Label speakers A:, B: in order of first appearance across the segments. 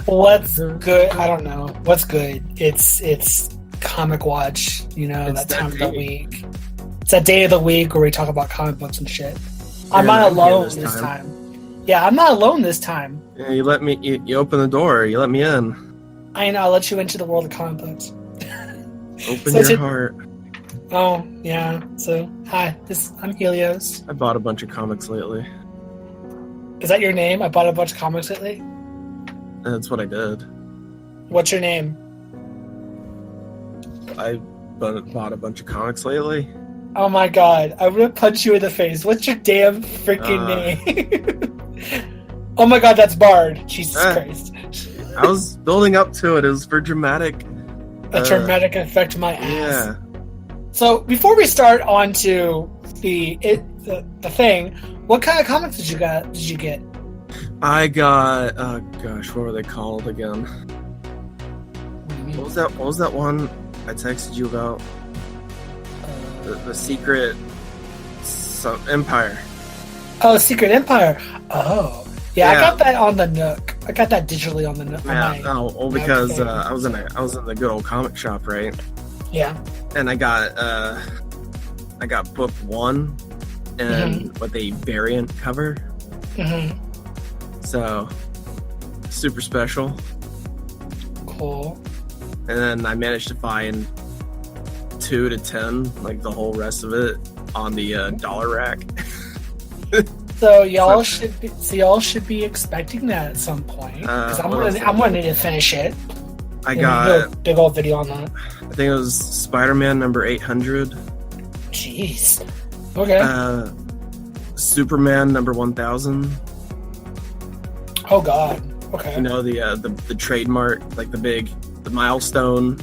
A: What's good? I don't know. What's good? It's Comic Watch,
B: It's
A: that time of the
B: day.
A: week. It's that day of the week where we talk about comic books and shit. I'm
B: Yeah,
A: not
B: I'm here
A: alone
B: this
A: this
B: time.
A: time. Yeah, I'm not alone this time.
B: Yeah, you let me. You open the door. You let me in.
A: I know, I'll let you into the world of comic books.
B: Open
A: So
B: your heart.
A: Oh, yeah. So, hi, I'm Helios.
B: I bought a bunch of comics lately.
A: Is that your name? I bought a bunch of comics lately.
B: That's what I did.
A: What's your name?
B: I bought a bunch of comics lately.
A: Oh my god, I'm gonna punch you in the face. What's your damn freaking name? Oh my god, that's Bard. Jesus Christ.
B: I was building up to it. It was for dramatic.
A: A dramatic effect my ass.
B: Yeah.
A: So before we start on to the thing, what kind of comics did you get?
B: I got. Oh gosh, what were they called again? What was that one I texted you about? The Secret Empire.
A: Oh, Secret Empire. Oh, yeah. I
B: Yeah.
A: got that on the Nook. I got that digitally on the Nook.
B: Because I was in the good old comic shop, right?
A: Yeah.
B: And I got book 1 and with a variant cover.
A: Mm-hmm.
B: So super special.
A: Cool.
B: And then I managed to find 2 to 10, like the whole rest of it, on the dollar rack.
A: So y'all should be expecting that at some point. Because I'm gonna need to finish it.
B: I got
A: do a big old video on that.
B: I think it was Spider-Man number 800.
A: Jeez. Okay.
B: Superman number 1000.
A: Oh god. Okay.
B: The trademark, like the milestone.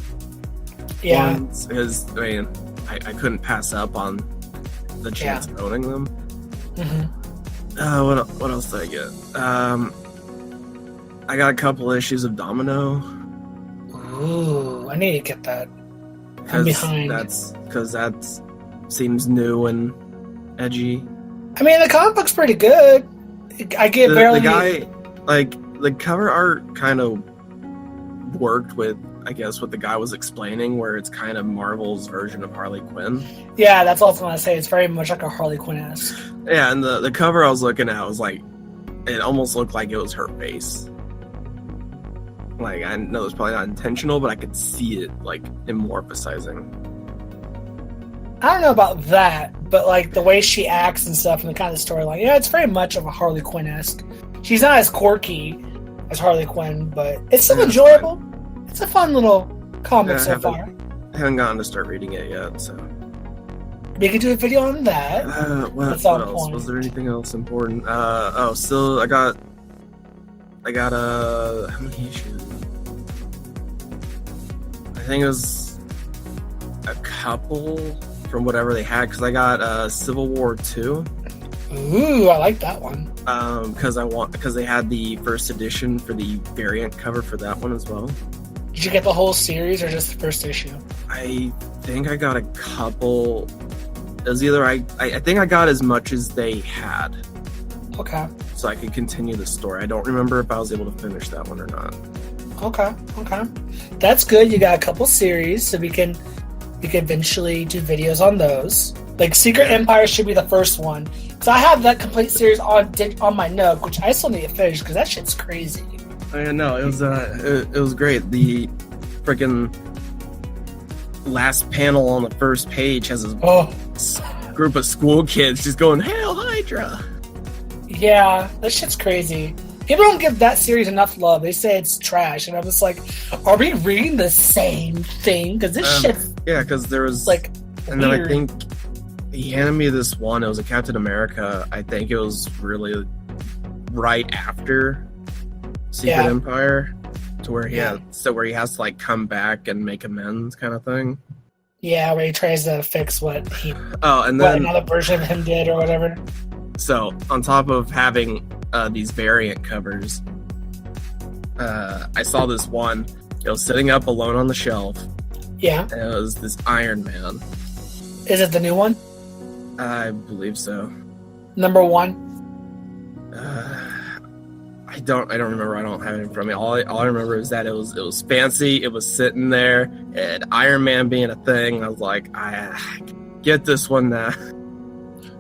A: Yeah.
B: Ones, because I couldn't pass up on the chance of owning them.
A: Mm-hmm.
B: What else did I get? I got a couple issues of Domino.
A: Ooh, I need to get that. I'm behind.
B: That seems new and edgy.
A: I mean, the comic book's pretty good. I get barely.
B: The guy, the cover art kind of worked with, I guess, what the guy was explaining, where it's kind of Marvel's version of Harley Quinn.
A: Yeah, that's all I was gonna say. It's very much like a Harley Quinn-esque.
B: Yeah, and the cover I was looking at was like, it almost looked like it was her face. Like, I know it's probably not intentional, but I could see it, like, emorphosizing.
A: I don't know about that, but like the way she acts and stuff and the kind of storyline, it's very much of a Harley Quinn-esque. She's not as quirky as Harley Quinn, but it's still enjoyable. It's a fun little comic so far.
B: I haven't gotten to start reading it yet, so.
A: We could do a video on that.
B: What else? Was there anything else important? Still, I got how many issues? I think it was a couple from whatever they had, because I got Civil War 2.
A: Ooh, I like that one.
B: Because they had the first edition for the variant cover for that one as well.
A: Did you get the whole series or just the first issue?
B: I think I got a couple. It was either I think I got as much as they had.
A: Okay.
B: So I could continue the story. I don't remember if I was able to finish that one or not.
A: Okay. That's good. You got a couple series, so we can eventually do videos on those. Like Secret Empire should be the first one. So I have that complete series on my Nook, which I still need to finish because that shit's crazy.
B: No, it was great. The freaking last panel on the first page has this group of school kids just going, "Hail Hydra!"
A: Yeah, that shit's crazy. People don't give that series enough love. They say it's trash, and I'm just like, are we reading the same thing? Because this shit's
B: because there was
A: like,
B: and then I think he handed me this one. It was a Captain America. I think it was really right after Secret Empire, to where he has to like come back and make amends, kind of thing.
A: Yeah, where he tries to fix what another version of him did or whatever.
B: So on top of having these variant covers, I saw this one. It was sitting up alone on the shelf.
A: Yeah.
B: And it was this Iron Man.
A: Is it the new one?
B: I believe so.
A: Number 1?
B: I don't remember. I don't have it in front of me. All I remember is that it was fancy. It was sitting there, and Iron Man being a thing. I was like, I get this one now.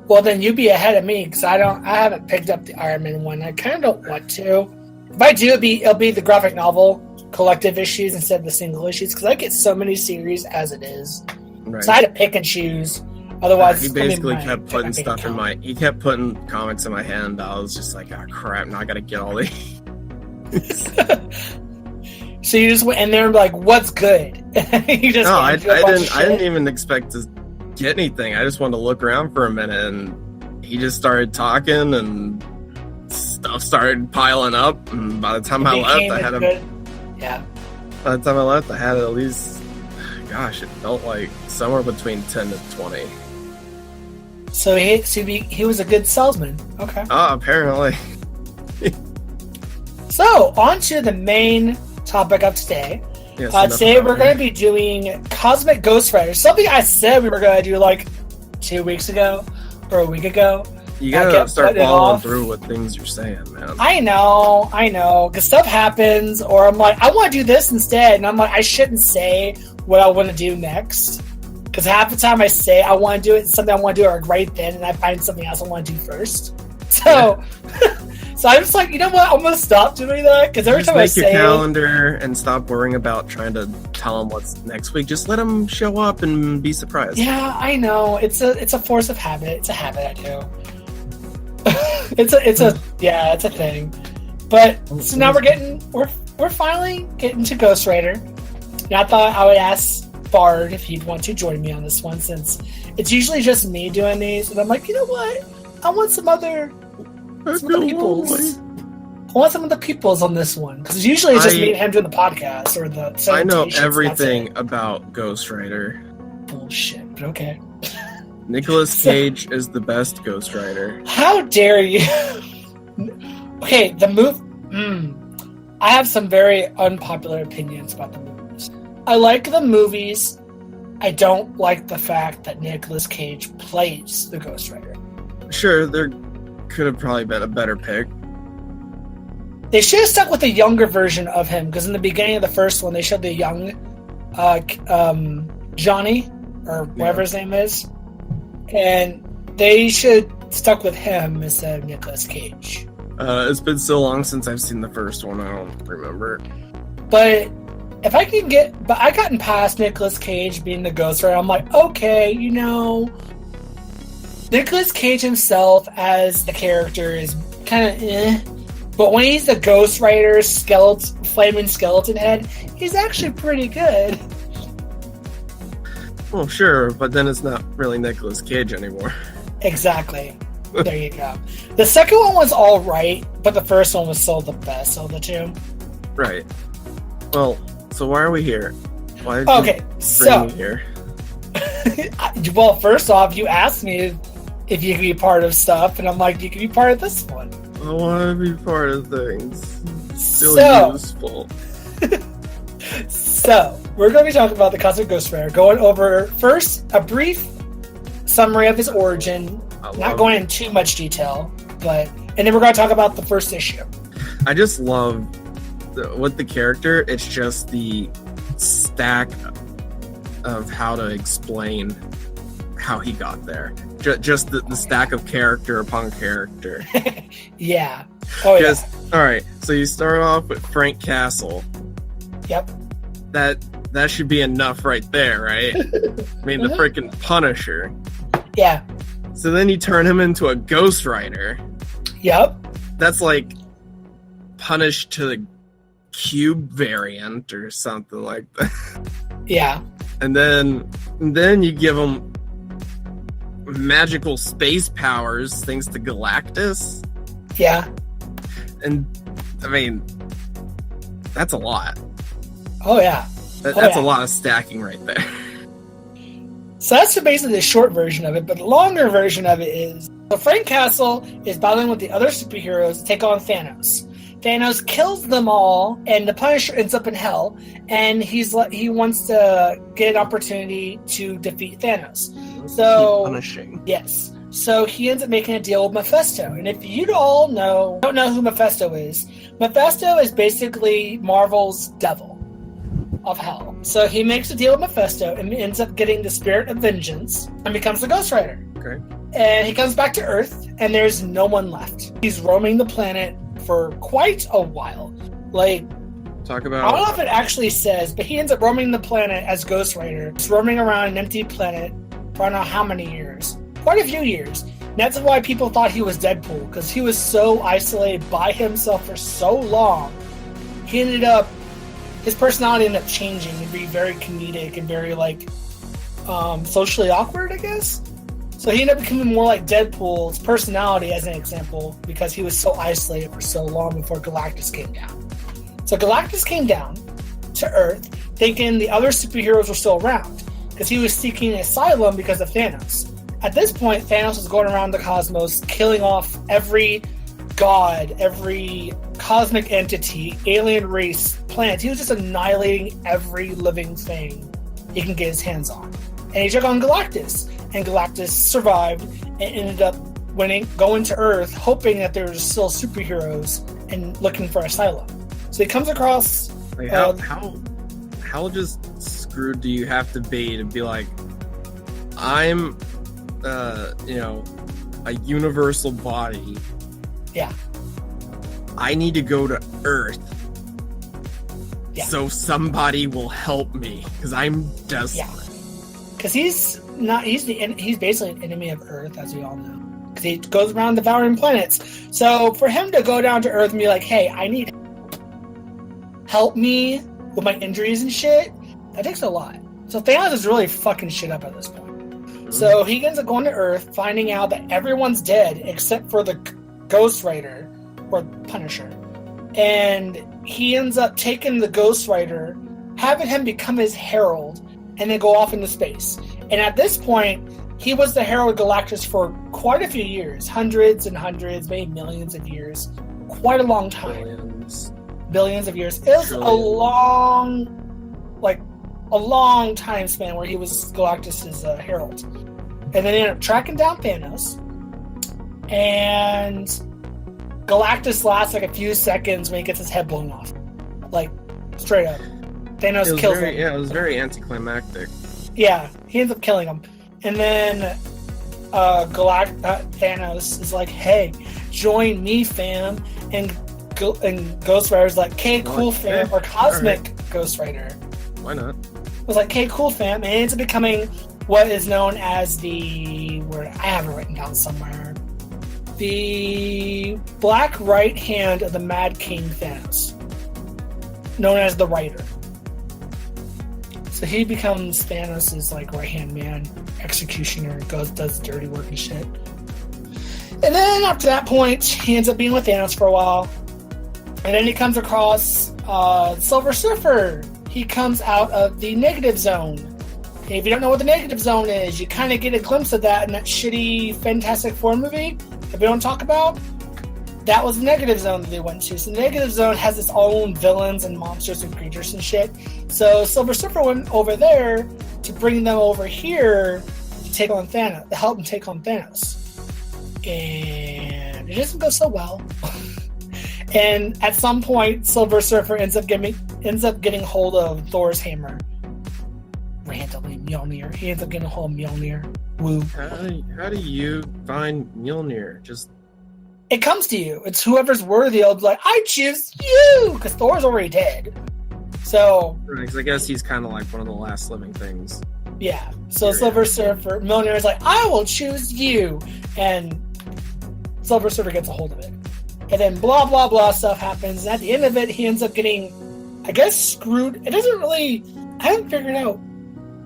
A: Well, then you'd be ahead of me because I haven't picked up the Iron Man one. I kind of don't want to. If I do, it'll be the graphic novel collective issues instead of the single issues because I get so many series as it is.
B: Right.
A: So I had to pick and choose. Otherwise,
B: he basically kept putting stuff in my. He kept putting comics in my hand. I was just like, oh crap! Now I gotta get all these.
A: So you just went in there and be like, "What's good?" You just
B: no, I didn't even expect to get anything. I just wanted to look around for a minute, and he just started talking, and stuff started piling up. And by the time I left, I had him.
A: Yeah.
B: By the time I left, I had at least. Gosh, it felt like somewhere between 10 to 20.
A: So he was a good salesman. Okay.
B: Oh, apparently.
A: So, on to the main topic of today.
B: Yes,
A: today we're going to be doing Cosmic GhostRider. Something I said we were going to do like 2 weeks ago or a week ago.
B: You gotta start following through with things you're saying, man.
A: I know. Because stuff happens, or I'm like, I want to do this instead. And I'm like, I shouldn't say what I want to do next. Because half the time I say I want to do it, something I want to do right then, and I find something else I want to do first. So, so I'm just like, you know what? I'm going to stop doing that. Because every time I say...
B: Make your calendar and stop worrying about trying to tell them what's next week. Just let them show up and be surprised.
A: Yeah, I know. It's a force of habit. It's a habit I do. it's a thing. But so now we're finally getting to GhostRider. And I thought I would ask Bard if he'd want to join me on this one since it's usually just me doing these, and I'm like, you know what? I want some other peoples. I want some of the peoples on this one because usually it's just me and him doing the podcast or the.
B: I know everything about GhostRider.
A: Bullshit, but okay.
B: Nicolas Cage is the best GhostRider.
A: How dare you? Okay, the move. I have some very unpopular opinions about the movies. I like the movies. I don't like the fact that Nicolas Cage plays the GhostRider.
B: Sure, there could have probably been a better pick.
A: They should have stuck with the younger version of him because in the beginning of the first one, they showed the young Johnny or whatever his name is. And they should stuck with him instead of Nicolas Cage.
B: It's been so long since I've seen the first one, I don't remember.
A: But if I can I gotten past Nicolas Cage being the GhostRider, I'm like, okay, you know, Nicolas Cage himself as the character is kind of but when he's the GhostRider flaming skeleton head, he's actually pretty good.
B: Well, sure, but then it's not really Nicolas Cage anymore.
A: Exactly. There you go. The second one was all right, but the first one was still the best of the two.
B: Right. Well, so why are we here? Why did
A: you
B: bring me here?
A: Well, first off, you asked me if you could be part of stuff, and I'm like, you could be part of this one.
B: I want to be part of things. Still useful.
A: So, we're going to be talking about the Cosmic GhostRider, going over first a brief summary of his origin, not going into too much detail, and then we're going to talk about the first issue.
B: I just love with the character, it's just the stack of how to explain how he got there. Just the stack of character upon character.
A: Yeah. Oh, yeah.
B: All right, so you start off with Frank Castle.
A: Yep.
B: That should be enough right there, right? I mean, the freaking Punisher.
A: Yeah.
B: So then you turn him into a Ghostwriter.
A: Yep.
B: That's like Punish to the Cube variant or something like that.
A: Yeah.
B: And then you give him magical space powers thanks to Galactus.
A: Yeah.
B: And I mean, that's a lot.
A: Oh, yeah.
B: That's a lot of stacking right there.
A: So that's basically the short version of it, but the longer version of it is... So Frank Castle is battling with the other superheroes to take on Thanos. Thanos kills them all, and the Punisher ends up in hell, and he wants to get an opportunity to defeat Thanos. So
B: punishing.
A: Yes. So he ends up making a deal with Mephisto. And if you all don't know who Mephisto is basically Marvel's devil of hell. So he makes a deal with Mephisto and ends up getting the spirit of vengeance and becomes the Ghost Rider.
B: Okay.
A: And he comes back to Earth, and there's no one left. He's roaming the planet for quite a while. Like,
B: talk about...
A: I don't know if it actually says, but he ends up roaming the planet as Ghost Rider. He's roaming around an empty planet for I don't know how many years. Quite a few years. And that's why people thought he was Deadpool, because he was so isolated by himself for so long. His personality ended up changing and being very comedic and very, like, socially awkward, I guess. So he ended up becoming more like Deadpool's personality, as an example, because he was so isolated for so long before Galactus came down. So Galactus came down to Earth thinking the other superheroes were still around, because he was seeking asylum because of Thanos. At this point, Thanos was going around the cosmos, killing off every god, every cosmic entity, alien race, planet. He was just annihilating every living thing he can get his hands on. And he took on Galactus. And Galactus survived and ended up going to Earth, hoping that there were still superheroes and looking for asylum. So he comes across...
B: Like how just screwed do you have to be to be like, I'm, a universal body.
A: Yeah.
B: I need to go to Earth.
A: Yeah.
B: So somebody will help me, because I'm desperate.
A: Yeah. Because he's basically an enemy of Earth, as we all know. Because he goes around devouring planets. So for him to go down to Earth and be like, hey, I need help me with my injuries and shit, that takes a lot. So Thanos is really fucking shit up at this point. Mm-hmm. So he ends up going to Earth, finding out that everyone's dead except for the Ghost Rider, or Punisher. And he ends up taking the Ghost Rider, having him become his herald, and then go off into space. And at this point, he was the Herald of Galactus for quite a few years. Hundreds and hundreds, maybe millions of years. Quite a long time. Billions of years. It was a long time span where he was Galactus' herald. And then he ended up tracking down Thanos. And Galactus lasts like a few seconds when he gets his head blown off. Like, straight up. Thanos kills him.
B: Yeah, it was very anticlimactic.
A: Yeah, he ends up killing him. And then Thanos is like, hey, join me, fam. And Ghost Rider's like, okay, cool, fam. Or Cosmic GhostRider.
B: Why not?
A: Was like, okay, cool, fam. And it ends up becoming what is known as the word I have it written down somewhere. The black right hand of the Mad King Thanos. Known as the Rider. So he becomes Thanos' like right-hand man, executioner, does dirty work and shit. And then after that point, he ends up being with Thanos for a while. And then he comes across Silver Surfer. He comes out of the negative zone. And if you don't know what the negative zone is, you kind of get a glimpse of that in that shitty Fantastic Four movie that we don't talk about. That was the negative zone that they went to. So the negative zone has its own villains and monsters and creatures and shit. So Silver Surfer went over there to bring them over here to take on Thanos, to help him take on Thanos. And it doesn't go so well. And at some point, Silver Surfer ends up getting hold of Thor's hammer. Randomly, Mjolnir. He ends up getting a hold of Mjolnir. Woo.
B: How do you find Mjolnir? Just...
A: It comes to you. It's whoever's worthy of like, I choose you! Because Thor's already dead. So...
B: Right, I guess he's kind of like one of the last living things.
A: Yeah. So Silver Surfer, Mjolnir is like, I will choose you! And Silver Surfer gets a hold of it. And then blah, blah, blah stuff happens. And at the end of it, he ends up getting, I guess, screwed. It doesn't really... I haven't figured out,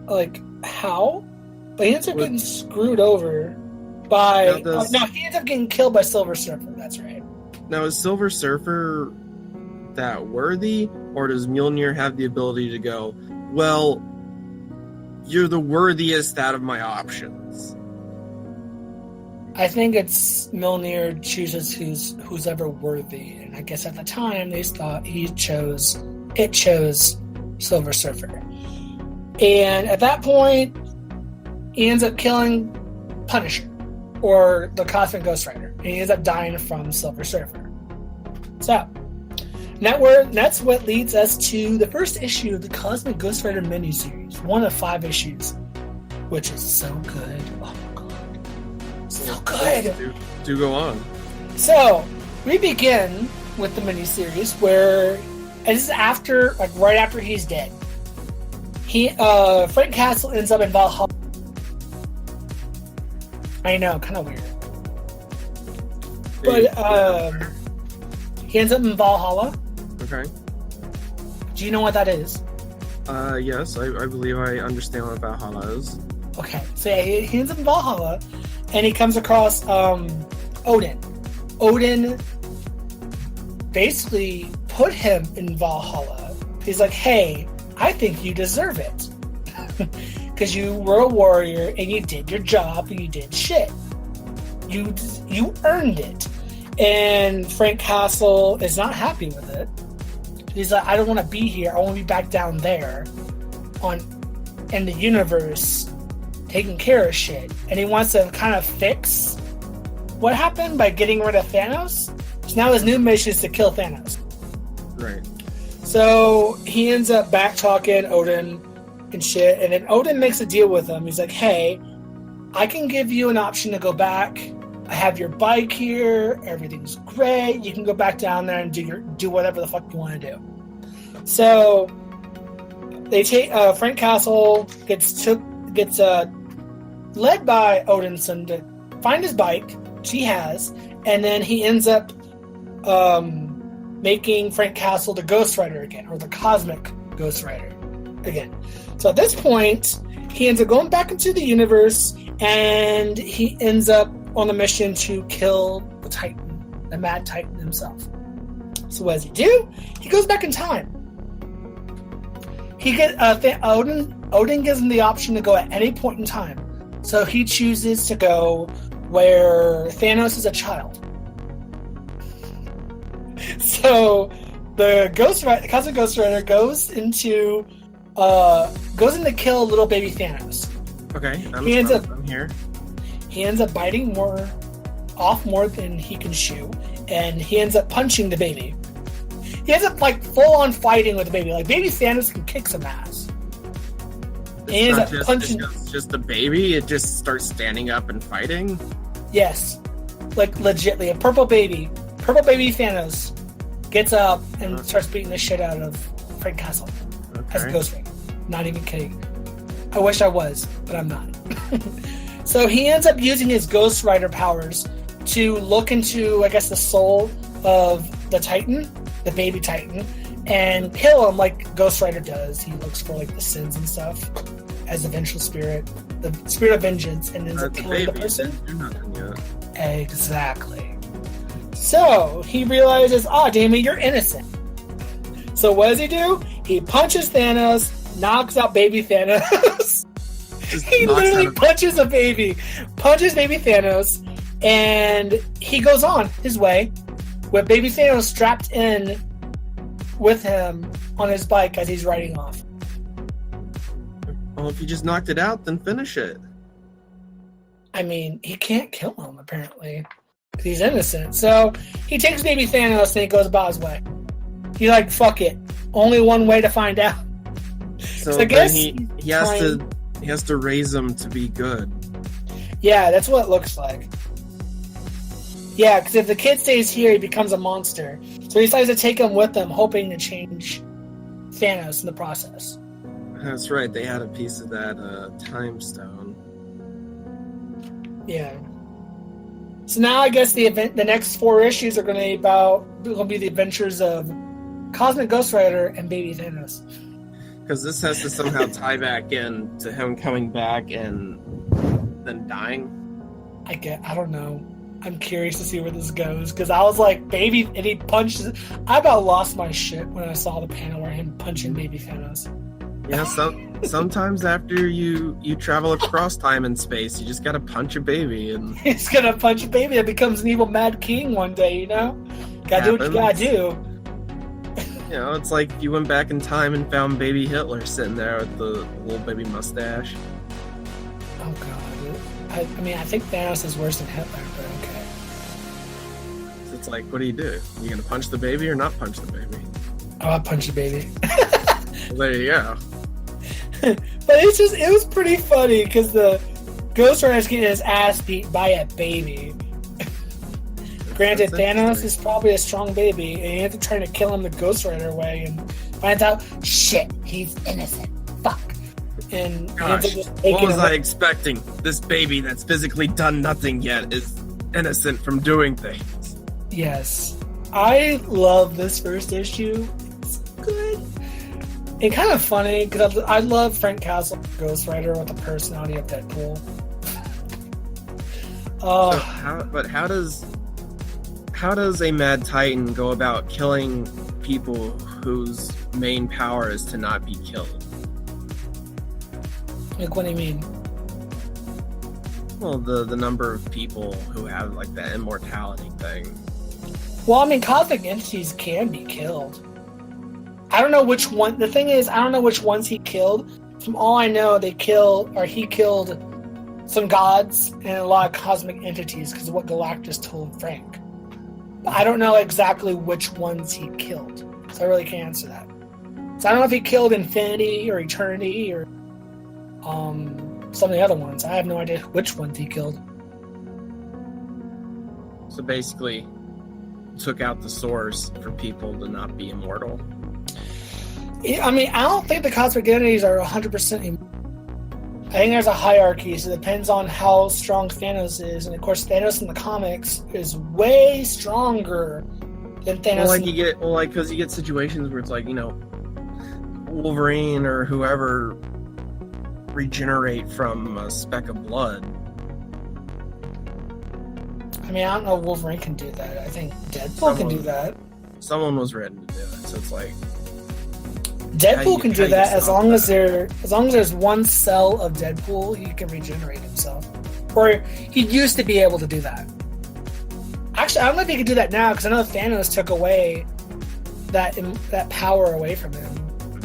A: like, how. But he ends up getting screwed over by... No, he ends up getting killed by Silver Surfer. That's right.
B: Now, is Silver Surfer that worthy? Or does Mjolnir have the ability to go, well, you're the worthiest out of my options?
A: I think it's Mjolnir chooses who's ever worthy. And I guess at the time, they thought it chose Silver Surfer. And at that point, he ends up killing Punisher. or the Cosmic GhostRider. And he ends up dying from Silver Surfer. So, that's what leads us to the first issue of the Cosmic GhostRider miniseries. 1 of 5 issues. Which is so good. Oh my god. So good!
B: Do go on.
A: So, we begin with the miniseries where, and this is after, like right after he's dead. Frank Castle ends up in Valhalla. I know, kind of weird. But he ends up in Valhalla.
B: Okay.
A: Do you know what that is?
B: Yes, I believe I understand what Valhalla is.
A: Okay, so yeah, he ends up in Valhalla, and he comes across Odin. Odin basically put him in Valhalla. He's like, hey, I think you deserve it. Because you were a warrior, and you did your job, and you did shit. You earned it. And Frank Castle is not happy with it. He's like, I don't want to be here. I want to be back down there in the universe taking care of shit. And he wants to kind of fix what happened by getting rid of Thanos. So now his new mission is to kill Thanos.
B: Right.
A: So he ends up back-talking Odin and shit. And then Odin makes a deal with him. He's like, hey, I can give you an option to go back. I have your bike here. Everything's great. You can go back down there and do whatever the fuck you want to do. So they take Frank Castle gets led by Odinson to find his bike, which he has, and then he ends up making Frank Castle the GhostRider again, or the Cosmic GhostRider again. So at this point, he ends up going back into the universe, and he ends up on the mission to kill the Titan, the Mad Titan himself. So what does he do? He goes back in time. Odin gives him the option to go at any point in time. So he chooses to go where Thanos is a child. So the Cosmic GhostRider goes into kill little baby Thanos.
B: Okay, I'm here.
A: He ends up biting off more than he can chew, and he ends up punching the baby. He ends up like full on fighting with the baby. Like baby Thanos can kick some ass.
B: It's just a baby. It just starts standing up and fighting.
A: Yes, like legitly, a purple baby Thanos gets up and starts beating the shit out of Frank Castle as a Ghost Ring. Not even kidding. I wish I was, but I'm not. So he ends up using his GhostRider powers to look into, I guess, the soul of the Titan, the baby Titan, and kill him like GhostRider does. He looks for like the sins and stuff as a vengeful spirit, the spirit of vengeance, and ends up killing the person.
B: You're nothing yet.
A: Exactly. So he realizes, damn it, you're innocent. So what does he do? He punches Thanos, knocks out baby Thanos. He literally punches baby Thanos, and he goes on his way with baby Thanos strapped in with him on his bike as he's riding off.
B: Well, if you just knocked it out, then finish it.
A: I mean, he can't kill him, apparently. He's innocent. So he takes baby Thanos and he goes about his way. He's like, fuck it. Only one way to find out.
B: So I guess he has to raise him to be good.
A: Yeah, that's what it looks like. Yeah, because if the kid stays here, he becomes a monster. So he decides to take him with him, hoping to change Thanos in the process.
B: That's right. They had a piece of that time stone.
A: Yeah. So now I guess the next 4 issues are going to be the adventures of Cosmic GhostRider and Baby Thanos.
B: Because this has to somehow tie back in to him coming back and then dying.
A: I don't know. I'm curious to see where this goes, because I was like, baby, and he punches. I about lost my shit when I saw the panel where him punching baby Thanos.
B: Yeah, sometimes after you travel across time and space, you just gotta punch a baby, and
A: he's gonna punch a baby that becomes an evil mad king one day. You know, gotta do what you gotta do.
B: You know, it's like you went back in time and found baby Hitler sitting there with the little baby mustache.
A: Oh god, I mean, I think Thanos is worse than Hitler, but okay.
B: So it's like, what do? You gonna punch the baby or not punch the baby?
A: Oh, I'll punch the baby.
B: Well, there you go.
A: But it was pretty funny because the Ghost Rider's getting his ass beat by a baby. Granted, Thanos is probably a strong baby, and you have to try to kill him the Ghost Rider way, and finds out, shit, he's innocent. Fuck. And
B: gosh, what was I expecting? This baby that's physically done nothing yet is innocent from doing things.
A: Yes. I love this first issue. It's good. And kind of funny, because I love Frank Castle, Ghost Rider, with the personality of Deadpool.
B: So how does a Mad Titan go about killing people whose main power is to not be killed?
A: Like, what do you mean?
B: Well, the number of people who have like that immortality thing.
A: Well, I mean, cosmic entities can be killed. I don't know which one. The thing is, I don't know which ones he killed. From all I know, he killed some gods and a lot of cosmic entities because of what Galactus told Frank. But I don't know exactly which ones he killed, so I really can't answer that. So I don't know if he killed Infinity or Eternity or some of the other ones. I have no idea which ones he killed.
B: So basically, took out the source for people to not be immortal.
A: I mean, I don't think the cosmic entities are 100% immortal. I think there's a hierarchy, so it depends on how strong Thanos is. And of course, Thanos in the comics is way stronger than Thanos.
B: Because you get situations where it's like, Wolverine or whoever regenerate from a speck of blood.
A: I mean, I don't know if Wolverine can do that. I think Deadpool can do that.
B: Someone was ready to do it, so it's like
A: Deadpool can do that as long as there's one cell of Deadpool, he can regenerate himself. Or he used to be able to do that. Actually, I don't know if he can do that now because I know Thanos took away that power away from him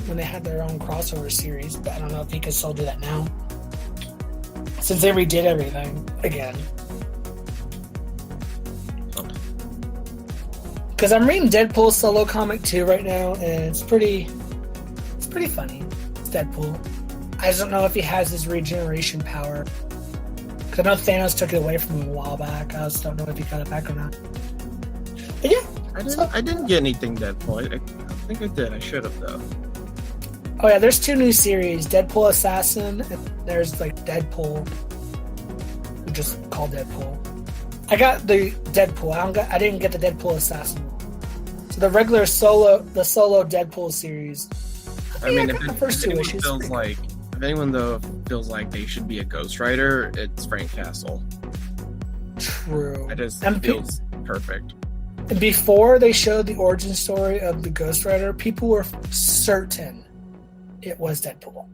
A: when they had their own crossover series. But I don't know if he can still do that now since they redid everything again. Because I'm reading Deadpool's solo comic too right now, and it's pretty funny. It's Deadpool. I just don't know if he has his regeneration power. Because I know Thanos took it away from him a while back. I just don't know if he got it back or not. But yeah.
B: I didn't get anything Deadpool. I think I did. I should have, though.
A: Oh yeah, there's 2 new series. Deadpool Assassin, and there's like Deadpool. Just called Deadpool. I got the Deadpool. I didn't get the Deadpool Assassin. So the regular solo Deadpool series.
B: I mean, if anyone feels like they should be a Ghost Rider, it's Frank Castle.
A: True.
B: It just feels perfect.
A: And before they showed the origin story of the Ghost Rider, people were certain it was Deadpool.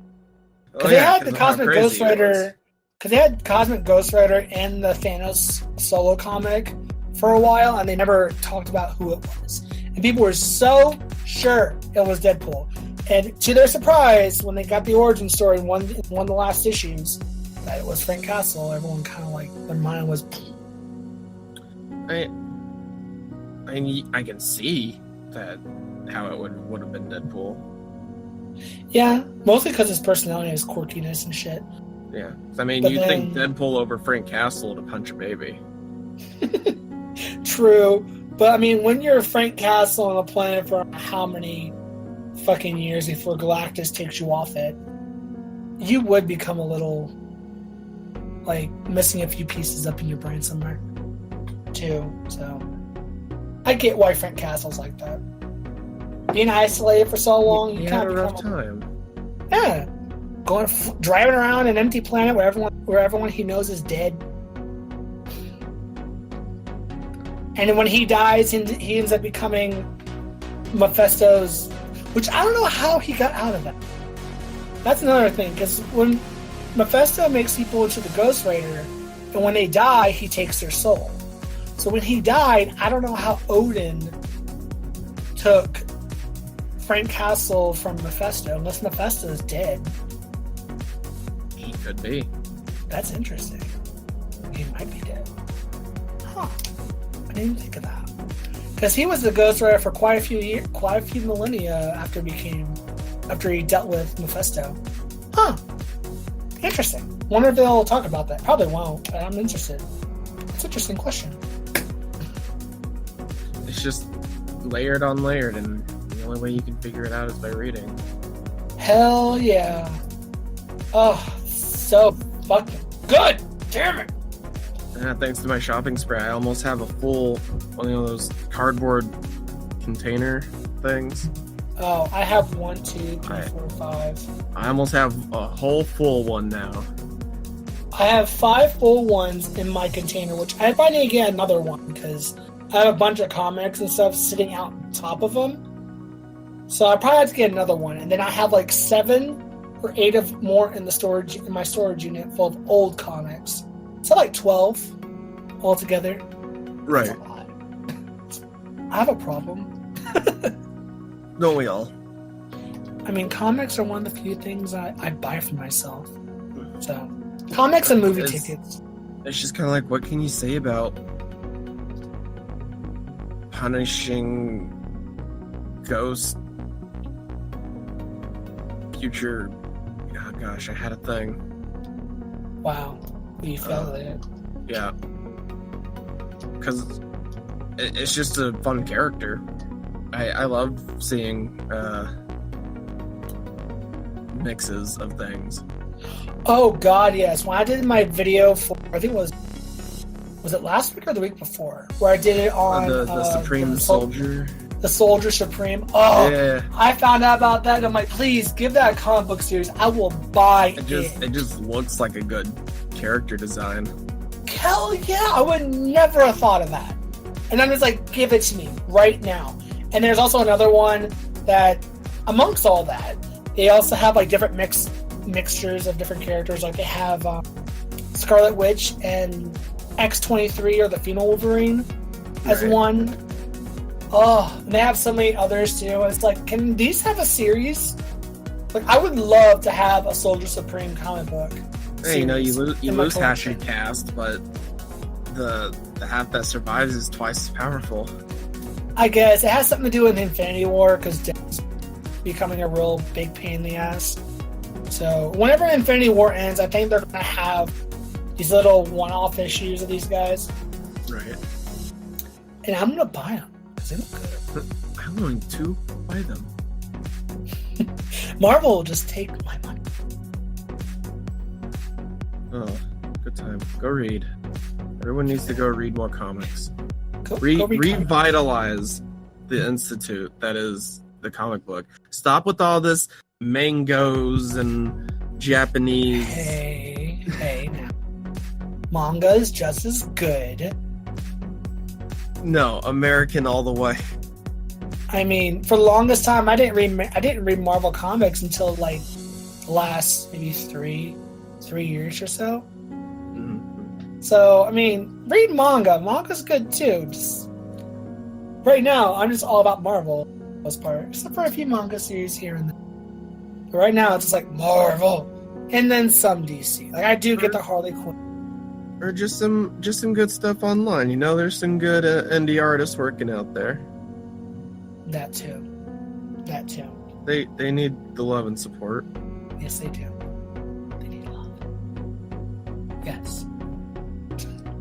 A: Because they had the Cosmic Ghost Rider. Because they had Cosmic Ghost Rider in the Thanos solo comic for a while, and they never talked about who it was. And people were so sure it was Deadpool. And to their surprise, when they got the origin story in one of the last issues, that it was Frank Castle, everyone kind of like, their mind was...
B: I can see that how it would have been Deadpool.
A: Yeah, mostly because his personality has quirkiness and shit.
B: Yeah, you'd think Deadpool over Frank Castle to punch a baby.
A: True, but I mean, when you're Frank Castle on a planet for how many fucking years before Galactus takes you off it, you would become a little like missing a few pieces up in your brain somewhere, too. So I get why Frank Castle's like that. Being isolated for so long, you kind of
B: had a rough time.
A: Yeah. Driving around an empty planet where everyone he knows is dead. And then when he dies, he ends up becoming Mephisto's... Which I don't know how he got out of that. That's another thing, because when Mephisto makes people into the Ghost Rider, and when they die, he takes their soul. So when he died, I don't know how Odin took Frank Castle from Mephisto, unless Mephisto is dead.
B: Could be.
A: That's interesting. He might be dead. Huh. I didn't even think of that. Because he was the Ghost Rider for quite a few millennia after he dealt with Mephisto. Huh. Interesting. Wonder if they'll talk about that. Probably won't, but I'm interested. It's an interesting question.
B: It's just layered on layered, and the only way you can figure it out is by reading.
A: Hell yeah. Oh, so fucking good. Damn it.
B: Yeah, thanks to my shopping spree, I almost have a full one of those cardboard container things.
A: Oh, I have 1, 2, 3, 4, 5.
B: I almost have a whole full one now.
A: I have 5 full ones in my container, which I probably need to get another one because I have a bunch of comics and stuff sitting out on top of them. So I probably have to get another one. And then I have like 7 or 8 of more in my storage unit full of old comics. So like 12 altogether.
B: Right.
A: That's a lot. I have a problem.
B: Don't we all?
A: I mean, comics are one of the few things I buy for myself. So, comics and movie tickets.
B: It's just kind of like, what can you say about punishing ghost future? Oh gosh, I had a thing.
A: Wow, you felt it.
B: Yeah, because it's just a fun character. I love seeing mixes of things.
A: Oh God, yes. When I did my video for, I think it was it last week or the week before, where I did it on
B: the Supreme Soldier.
A: The Soldier Supreme. Oh,
B: yeah.
A: I found out about that, and I'm like, please give that a comic book series. I will buy it.
B: It just looks like a good character design.
A: Hell yeah! I would never have thought of that. And I'm just like, give it to me right now. And there's also another one that, amongst all that, they also have like different mixtures of different characters. Like they have Scarlet Witch and X-23 or the female Wolverine as one. Oh, and they have so many others too. It's like, can these have a series? Like, I would love to have a Soldier Supreme comic book.
B: Hey, you know, you lose half your cast, but the half that survives is twice as powerful.
A: I guess it has something to do with Infinity War because Death's becoming a real big pain in the ass. So whenever Infinity War ends, I think they're going to have these little one-off issues of these guys.
B: Right.
A: And I'm going to buy them because they look good.
B: I'm going to buy them.
A: Marvel will just take my money.
B: Oh, good time. Go read. Everyone needs to go read more comics.
A: Go read
B: Revitalize the institute that is the comic book. Stop with all this mangoes and Japanese.
A: Hey, now. Manga is just as good.
B: No, American all the way.
A: I mean, for the longest time, I didn't read Marvel comics until like the last maybe three years or so.
B: Mm-hmm.
A: So, I mean, read manga. Manga's good too. Just, right now, I'm just all about Marvel, for the most part, except for a few manga series here and there. But right now, it's just like Marvel, and then some DC. Like I do get the Harley Quinn,
B: or just some good stuff online. You know, there's some good indie artists working out there.
A: That too.
B: They need the love and support.
A: Yes, they do. They need love. Yes.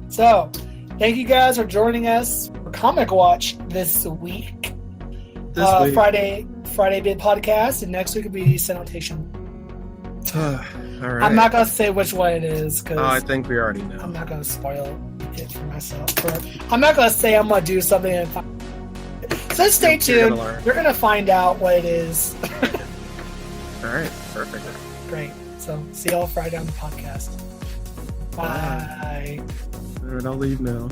A: So, thank you guys for joining us for Comic Watch this week. Friday bid podcast, and next week will be Sanitation.
B: All right.
A: I'm not gonna say which one it is because
B: I think we already know.
A: I'm not gonna spoil it for myself. I'm not gonna say I'm gonna do something. So stay tuned. You're gonna find out what it is.
B: All right. Perfect.
A: Great. So see y'all Friday on the podcast. Bye.
B: All right, I'll leave now.